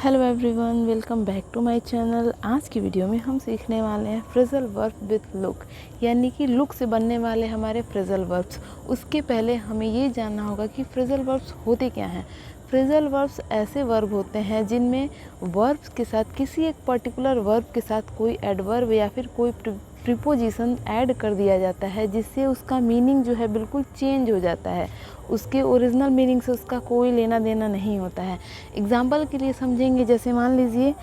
Hello everyone, welcome back to my channel. आज की video में हम सीखने वाले हैं फ्रेजल वर्ब विथ लुक, यानी कि लुक से बनने वाले हमारे फ्रेजल वर्ब्स। उसके पहले हमें ये जानना होगा कि फ्रेजल वर्ब्स होते क्या हैं। फ्रेजल वर्ब्स ऐसे वर्ब होते हैं जिनमें वर्ब्स के साथ किसी एक पर्टिकुलर वर्ब के साथ कोई एडवर्ब या फिर कोई प्रीपोजिशन ऐड कर दिया जाता है, जिससे उसका मीनिंग जो है बिल्कुल चेंज हो जाता है। उसके ओरिजिनल मीनिंग से उसका कोई लेना देना नहीं होता है। एग्जाम्पल के लिए समझेंगे, जैसे मान लीजिए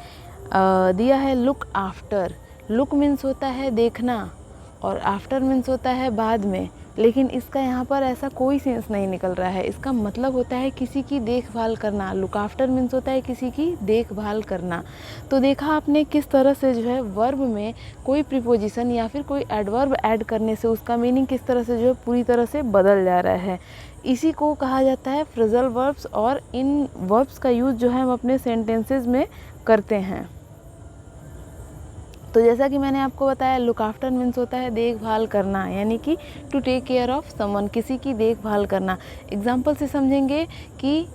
दिया है लुक आफ्टर। लुक मीन्स होता है देखना और आफ्टर मीन्स होता है बाद में, लेकिन इसका यहाँ पर ऐसा कोई सेंस नहीं निकल रहा है। इसका मतलब होता है किसी की देखभाल करना। लुक आफ्टर मीन्स होता है किसी की देखभाल करना। तो देखा आपने किस तरह से जो है वर्ब में कोई प्रीपोजिशन या फिर कोई एडवर्ब ऐड करने से उसका मीनिंग किस तरह से जो है पूरी तरह से बदल जा रहा है। इसी को कहा जाता है फ्रेजल वर्ब्स, और इन वर्ब्स का यूज़ जो है हम अपने सेंटेंसेस में करते हैं। तो जैसा कि मैंने आपको बताया, लुक आफ्टर मीन्स होता है देखभाल करना, यानी कि to take care of someone, किसी की देखभाल करना। एग्जाम्पल से समझेंगे कि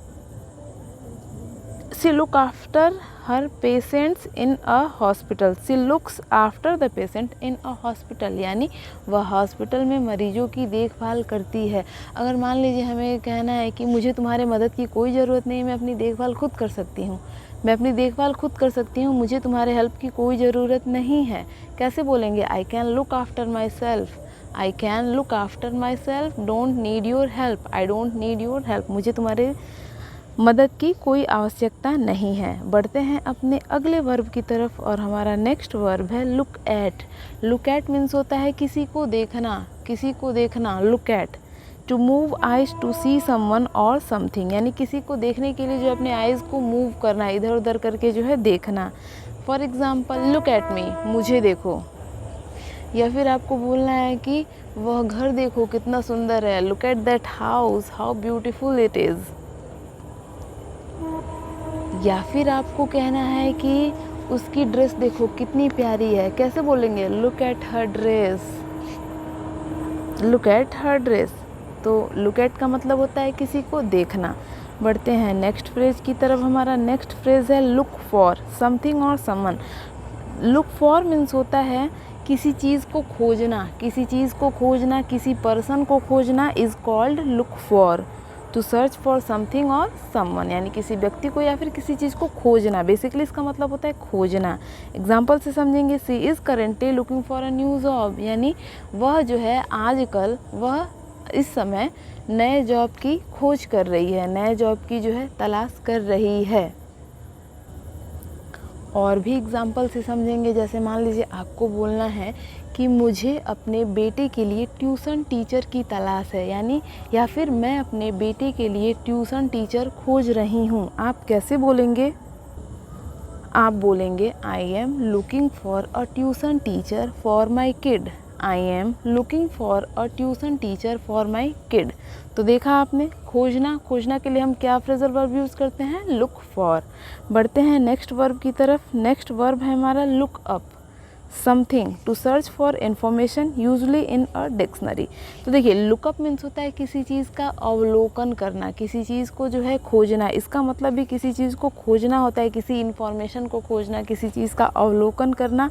she look after her patients in a hospital. She looks after the patient in a hospital, यानी वह हॉस्पिटल में मरीजों की देखभाल करती है। अगर मान लीजिए हमें कहना है कि मुझे तुम्हारे मदद की कोई ज़रूरत नहीं, मैं अपनी देखभाल खुद कर सकती हूँ, मैं अपनी देखभाल खुद कर सकती हूँ, मुझे तुम्हारे हेल्प की कोई ज़रूरत नहीं है। कैसे बोलेंगे? I can look after my self. I can look after my self, don't need your help. I don't need your help, मुझे तुम्हारे मदद की कोई आवश्यकता नहीं है। बढ़ते हैं अपने अगले वर्ब की तरफ, और हमारा नेक्स्ट वर्ब है look at. Look at means होता है किसी को देखना, किसी को देखना। Look at, to move eyes to see someone or something, यानी किसी को देखने के लिए जो अपने आइज़ को मूव करना, इधर उधर करके जो है देखना। For example, look at me, मुझे देखो। या फिर आपको बोलना है कि वह घर देखो कितना सुंदर है। Look at that house, how beautiful it is. या फिर आपको कहना है कि उसकी ड्रेस देखो कितनी प्यारी है। कैसे बोलेंगे? Look at her dress, look at her dress. तो लुक एट का मतलब होता है किसी को देखना। बढ़ते हैं नेक्स्ट फ्रेज की तरफ। हमारा नेक्स्ट फ्रेज है लुक फॉर समथिंग और समवन। लुक फॉर मीन्स होता है किसी चीज़ को खोजना, किसी चीज़ को खोजना, किसी पर्सन को खोजना is called look for. To search for something और समवन, यानी किसी व्यक्ति को या फिर किसी चीज़ को खोजना। बेसिकली इसका मतलब होता है खोजना। एग्जाम्पल से समझेंगे, she is currently looking for a new job, यानी वह जो है आजकल, वह इस समय नए जॉब की खोज कर रही है, नए जॉब की जो है तलाश कर रही है। और भी एग्जाम्पल से समझेंगे, जैसे मान लीजिए आपको बोलना है कि मुझे अपने बेटे के लिए ट्यूशन टीचर की तलाश है, यानी या फिर मैं अपने बेटे के लिए ट्यूशन टीचर खोज रही हूँ। आप कैसे बोलेंगे? आप बोलेंगे आई am looking for a tuition teacher for my kid. I am looking for a tuition teacher for my kid. तो देखा आपने, खोजना, खोजना के लिए हम क्या फ्रेजल वर्ब यूज़ करते हैं? Look for. बढ़ते हैं नेक्स्ट वर्ब की तरफ। नेक्स्ट वर्ब है हमारा look up something, to search for information usually in a dictionary. तो देखिए, लुकअप मीन्स होता है किसी चीज़ का अवलोकन करना, किसी चीज़ को जो है खोजना। इसका मतलब भी किसी चीज़ को खोजना होता है, किसी इन्फॉर्मेशन को खोजना, किसी चीज़ का अवलोकन करना।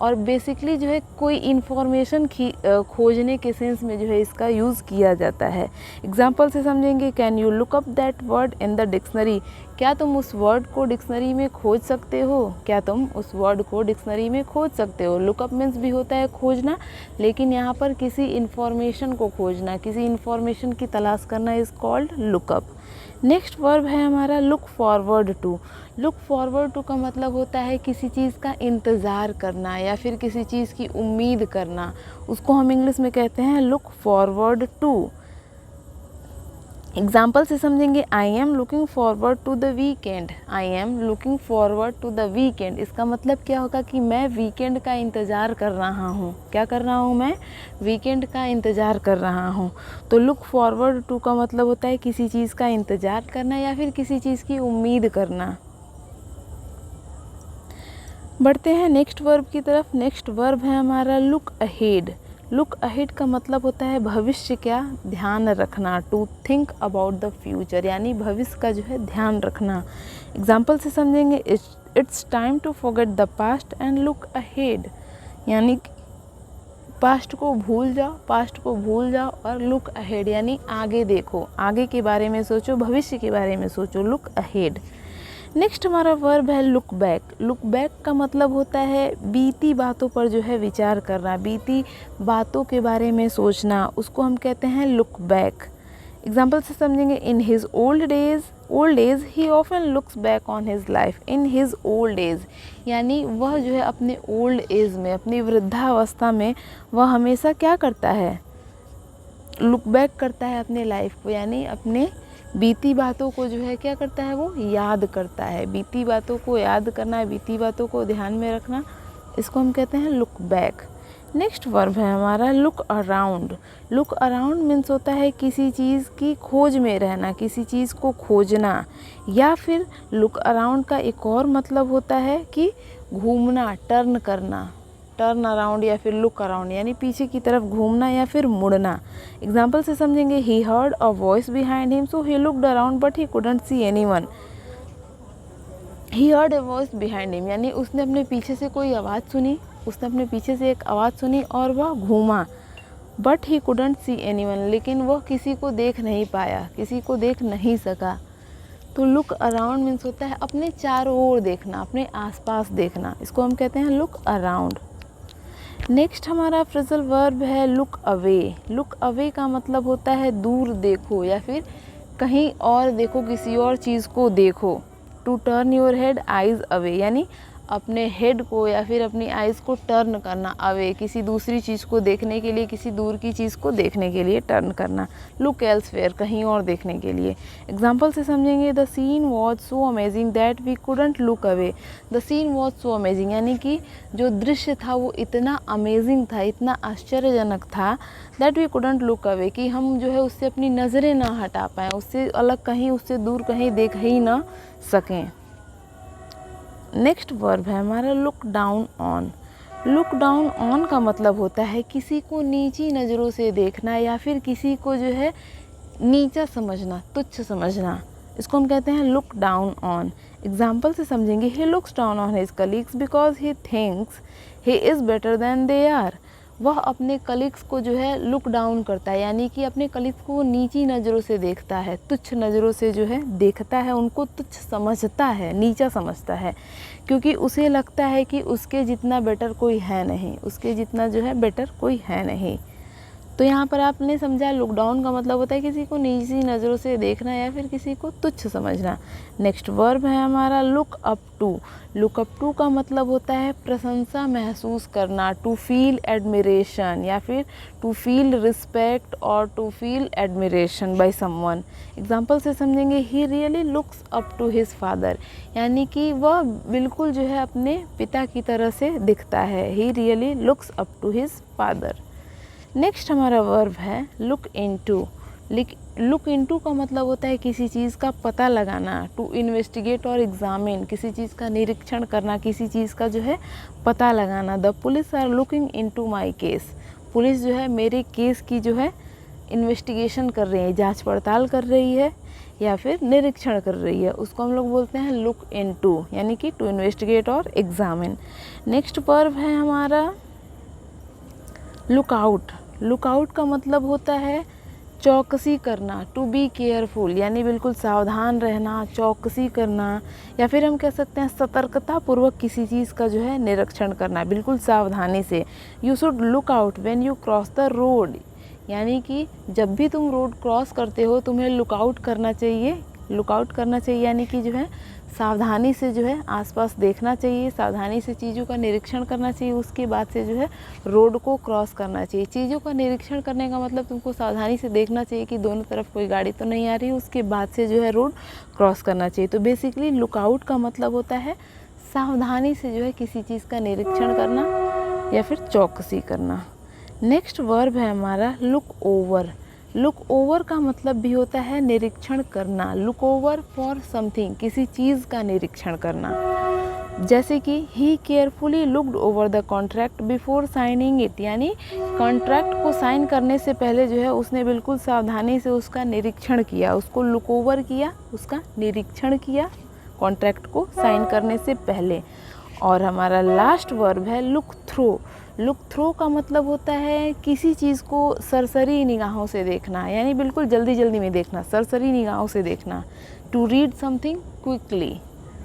और बेसिकली जो है कोई इन्फॉर्मेशन खोजने के सेंस में जो है इसका यूज़ किया जाता है। एग्जाम्पल से समझेंगे, can you look up that word in the dictionary. क्या तुम उस वर्ड को डिक्शनरी में खोज सकते हो? क्या तुम उस वर्ड को डिक्शनरी में खोज सकते हो? लुकअप मीन्स भी होता है खोजना, लेकिन यहाँ पर किसी इन्फॉर्मेशन को खोजना, किसी इन्फॉर्मेशन की तलाश करना is called look up. Next verb है हमारा look forward to. Look forward to का मतलब होता है किसी चीज़ का इंतज़ार करना या फिर किसी चीज़ की उम्मीद करना। उसको हम इंग्लिश में कहते हैं लुक फॉरवर्ड टू। एग्जाम्पल से समझेंगे, I am looking forward to the weekend. I am looking forward to the weekend, इसका मतलब क्या होगा कि मैं वीकेंड का इंतज़ार कर रहा हूँ। क्या कर रहा हूँ? मैं वीकेंड का इंतज़ार कर रहा हूँ। तो लुक फॉरवर्ड टू का मतलब होता है किसी चीज़ का इंतज़ार करना या फिर किसी चीज़ की उम्मीद करना। बढ़ते हैं नेक्स्ट वर्ब की तरफ। नेक्स्ट वर्ब है हमारा लुक अहेड। लुक अहेड का मतलब होता है भविष्य का ध्यान रखना, to think about the future, यानी भविष्य का जो है ध्यान रखना। एग्जाम्पल से समझेंगे, it's time to forget the past and look ahead, यानी पास्ट को भूल जाओ और लुक अहेड यानी आगे देखो, आगे के बारे में सोचो, भविष्य के बारे में सोचो, लुक अहेड। नेक्स्ट हमारा वर्ब है लुक बैक। लुक बैक का मतलब होता है बीती बातों पर जो है विचार करना, बीती बातों के बारे में सोचना, उसको हम कहते हैं लुक बैक। एग्जाम्पल से समझेंगे, in his old days he often looks back on his life. In his old age यानी वह जो है अपने ओल्ड एज में, अपनी वृद्धावस्था में वह हमेशा क्या करता है, लुक बैक करता है अपने लाइफ को, यानी अपने बीती बातों को जो है क्या करता है, वो याद करता है। बीती बातों को याद करना, बीती बातों को ध्यान में रखना, इसको हम कहते हैं लुक बैक। नेक्स्ट वर्ब है हमारा look around. Look around means होता है किसी चीज़ की खोज में रहना, किसी चीज़ को खोजना, या फिर लुक अराउंड का एक और मतलब होता है कि घूमना, टर्न करना, टर्न अराउंड या फिर लुक अराउंड यानी पीछे की तरफ घूमना या फिर मुड़ना। एग्जाम्पल से समझेंगे, he heard a voice behind him so he looked around but he couldn't see anyone. He heard a voice behind him यानी उसने अपने पीछे से कोई आवाज़ सुनी, उसने अपने पीछे से एक आवाज़ सुनी और वह घूमा, but he couldn't see anyone लेकिन वह किसी को देख नहीं पाया, किसी को देख नहीं सका। तो लुक अराउंड मीन्स होता है अपने चारों ओर देखना, अपने आसपास देखना, इसको हम कहते हैं लुक अराउंड। नेक्स्ट हमारा फ्रेजल वर्ब है लुक अवे। लुक अवे का मतलब होता है दूर देखो या फिर कहीं और देखो, किसी और चीज़ को देखो। To turn your head eyes away यानी अपने हेड को या फिर अपनी आइज़ को टर्न करना अवे, किसी दूसरी चीज़ को देखने के लिए, किसी दूर की चीज़ को देखने के लिए टर्न करना। लुक एल्सवेयर कहीं और देखने के लिए। एग्जाम्पल से समझेंगे, the scene was so amazing that we couldn't look away. The scene was so amazing यानी कि जो दृश्य था वो इतना अमेजिंग था, इतना आश्चर्यजनक था, that we couldn't look away कि हम जो है उससे अपनी नज़रें ना हटा पाएँ, उससे अलग कहीं, उससे दूर कहीं देख ही ना सकें। नेक्स्ट वर्ब है हमारा look down on. Look down on का मतलब होता है किसी को नीची नज़रों से देखना या फिर किसी को जो है नीचा समझना, तुच्छ समझना, इसको हम कहते हैं लुक डाउन ऑन। एग्जाम्पल से समझेंगे, he looks down on his colleagues because he thinks he is better than they are. वह अपने कलीग्स को जो है लुक डाउन करता है यानी कि अपने कलीग्स को वो नीची नज़रों से देखता है, तुच्छ नज़रों से जो है देखता है, उनको तुच्छ समझता है, नीचा समझता है, क्योंकि उसे लगता है कि उसके जितना बेटर कोई है नहीं, उसके जितना जो है बेटर कोई है नहीं। तो यहाँ पर आपने समझा लुक डाउन का मतलब होता है किसी को नीची नज़रों से देखना या फिर किसी को तुच्छ समझना। नेक्स्ट वर्ब है हमारा look up to. Look up to का मतलब होता है प्रशंसा महसूस करना, टू फील एडमिरेशन या फिर टू फील रिस्पेक्ट और to feel admiration by someone. Example से समझेंगे, he really looks up to his father यानी कि वह बिल्कुल जो है अपने पिता की तरह से दिखता है। He really looks up to his father. Next हमारा वर्ब है लुक इनटू। लुक इनटू का मतलब होता है किसी चीज़ का पता लगाना, टू इन्वेस्टिगेट और एग्जामिन, किसी चीज़ का निरीक्षण करना, किसी चीज़ का जो है पता लगाना। The police are looking into my case. Police जो है मेरे केस की जो है इन्वेस्टिगेशन कर रही है, जांच पड़ताल कर रही है या फिर निरीक्षण कर रही है, उसको हम लोग बोलते हैं लुक इनटू यानी कि टू इन्वेस्टिगेट और एग्जामिन। नेक्स्ट वर्ब है हमारा लुक आउट। लुक आउट का मतलब होता है चौकसी करना, टू बी केयरफुल यानी बिल्कुल सावधान रहना, चौकसी करना, या फिर हम कह सकते हैं सतर्कतापूर्वक किसी चीज़ का जो है निरीक्षण करना, बिल्कुल सावधानी से। You should look out when you cross the road यानी कि जब भी तुम रोड क्रॉस करते हो तुम्हें लुक आउट करना चाहिए। लुक आउट करना चाहिए यानी कि जो है सावधानी से जो है आसपास देखना चाहिए, सावधानी से चीज़ों का निरीक्षण करना चाहिए, उसके बाद से जो है रोड को क्रॉस करना चाहिए। चीज़ों का निरीक्षण करने का मतलब तुमको सावधानी से देखना चाहिए कि दोनों तरफ कोई गाड़ी तो नहीं आ रही, उसके बाद से जो है रोड क्रॉस करना चाहिए। तो बेसिकली लुक आउट का मतलब होता है सावधानी से जो है किसी चीज़ का निरीक्षण करना या फिर चौकसी करना। नेक्स्ट वर्ब है हमारा लुक ओवर। लुक ओवर का मतलब भी होता है निरीक्षण करना, लुक ओवर फॉर समथिंग, किसी चीज़ का निरीक्षण करना। जैसे कि he carefully looked over the contract before signing it, यानी कॉन्ट्रैक्ट को साइन करने से पहले जो है उसने बिल्कुल सावधानी से उसका निरीक्षण किया, उसको लुक ओवर किया, उसका निरीक्षण किया कॉन्ट्रैक्ट को साइन करने से पहले। और हमारा लास्ट वर्ब है लुक थ्रू। लुक थ्रू का मतलब होता है किसी चीज़ को सरसरी निगाहों से देखना, यानी बिल्कुल जल्दी जल्दी में देखना, सरसरी निगाहों से देखना। टू रीड समथिंग क्विकली,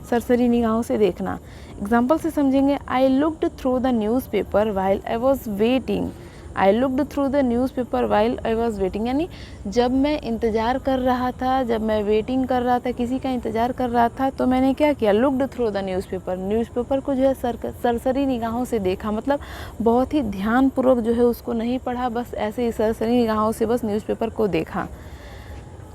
सरसरी निगाहों से देखना। एग्जाम्पल से समझेंगे, I looked through the news paper while I was waiting. I looked through the news paper while I was waiting, यानी जब मैं इंतज़ार कर रहा था, जब मैं वेटिंग कर रहा था, किसी का इंतज़ार कर रहा था, तो मैंने क्या किया, looked through the newspaper, newspaper को जो है सरसरी निगाहों से देखा, मतलब बहुत ही ध्यानपूर्वक जो है उसको नहीं पढ़ा, बस ऐसे ही सरसरी निगाहों से बस न्यूज़पेपर को देखा।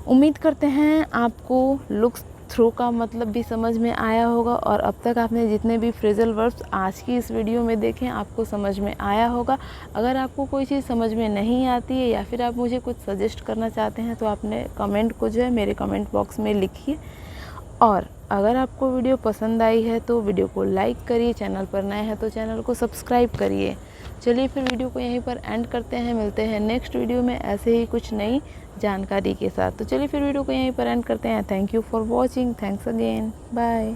उम्मीद करते हैं आपको लुक थ्रू का मतलब भी समझ में आया होगा, और अब तक आपने जितने भी फ्रेजल वर्ब्स आज की इस वीडियो में देखे आपको समझ में आया होगा। अगर आपको कोई चीज़ समझ में नहीं आती है या फिर आप मुझे कुछ सजेस्ट करना चाहते हैं तो आपने कमेंट को जो है मेरे कमेंट बॉक्स में लिखिए। और अगर आपको वीडियो पसंद आई है तो वीडियो को लाइक करिए, चैनल पर नए हैं तो चैनल को सब्सक्राइब करिए। चलिए फिर वीडियो को यहीं पर एंड करते हैं, मिलते हैं नेक्स्ट वीडियो में ऐसे ही कुछ नई जानकारी के साथ। तो चलिए फिर वीडियो को यहीं पर एंड करते हैं। Thank you for watching, thanks again, bye.